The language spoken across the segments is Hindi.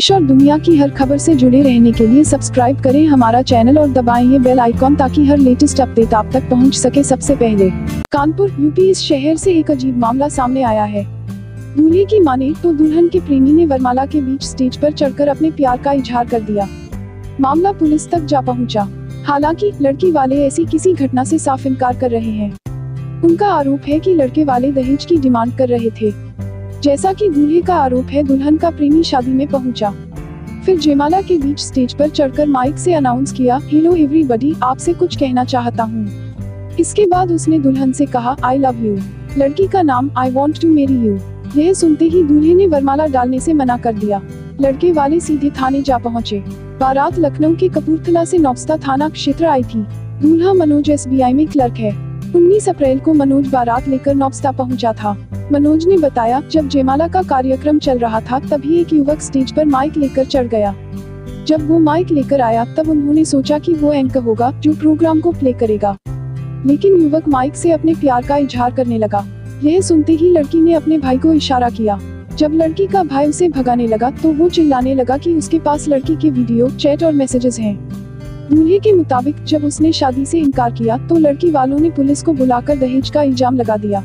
देश और दुनिया की हर खबर से जुड़े रहने के लिए सब्सक्राइब करें हमारा चैनल और दबाएं ये बेल आइकॉन ताकि हर लेटेस्ट अपडेट आप तक पहुंच सके सबसे पहले। कानपुर यूपी, इस शहर से एक अजीब मामला सामने आया है। दूल्हे की माने तो दुल्हन के प्रेमी ने वरमाला के बीच स्टेज पर चढ़कर अपने प्यार का इजहार कर दिया। मामला पुलिस तक जा पहुंचा। हालांकि लड़की वाले ऐसी किसी घटना से साफ इनकार कर रहे हैं। उनका आरोप है कि लड़के वाले दहेज की डिमांड कर रहे थे। जैसा कि दूल्हे का आरोप है, दुल्हन का प्रेमी शादी में पहुंचा, फिर जयमाला के बीच स्टेज पर चढ़कर माइक से अनाउंस किया, हेलो एवरीबॉडी, आपसे कुछ कहना चाहता हूं। इसके बाद उसने दुल्हन से कहा, आई लव यू। लड़की का नाम, I want to marry you. यह सुनते ही दूल्हे ने वरमाला डालने से मना कर दिया। लड़के वाले सीधे थाने जा पहुंचे। बारात लखनऊ के कपूरथला से नौबस्ता थाना क्षेत्र आई थी। दूल्हा मनोज SBI में क्लर्क है। 19 अप्रैल को मनोज बारात लेकर नौबस्ता पहुंचा था। मनोज ने बताया, जब जयमाला का कार्यक्रम चल रहा था तभी एक युवक स्टेज पर माइक लेकर चढ़ गया। जब वो माइक लेकर आया तब उन्होंने सोचा कि वो एंकर होगा जो प्रोग्राम को प्ले करेगा, लेकिन युवक माइक से अपने प्यार का इजहार करने लगा। यह सुनते ही लड़की ने अपने भाई को इशारा किया। जब लड़की का भाई उसे भगाने लगा तो वो चिल्लाने लगा कि उसके पास लड़की के वीडियो, चैट और मैसेजेस हैं। दूल्हे के मुताबिक जब उसने शादी से इनकार किया तो लड़की वालों ने पुलिस को बुलाकर दहेज का इल्जाम लगा दिया।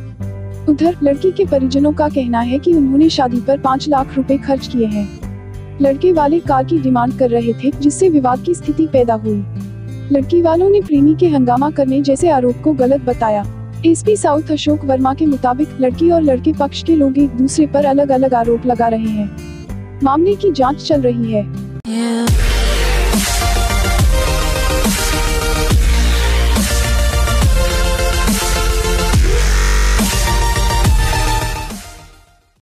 उधर लड़की के परिजनों का कहना है कि उन्होंने शादी पर 5 लाख रुपए खर्च किए हैं। लड़के वाले कार की डिमांड कर रहे थे, जिससे विवाद की स्थिति पैदा हुई। लड़की वालों ने प्रेमी के हंगामा करने जैसे आरोप को गलत बताया। SP साउथ अशोक वर्मा के मुताबिक लड़की और लड़के पक्ष के लोग एक दूसरे पर अलग अलग आरोप लगा रहे हैं। मामले की जांच चल रही है।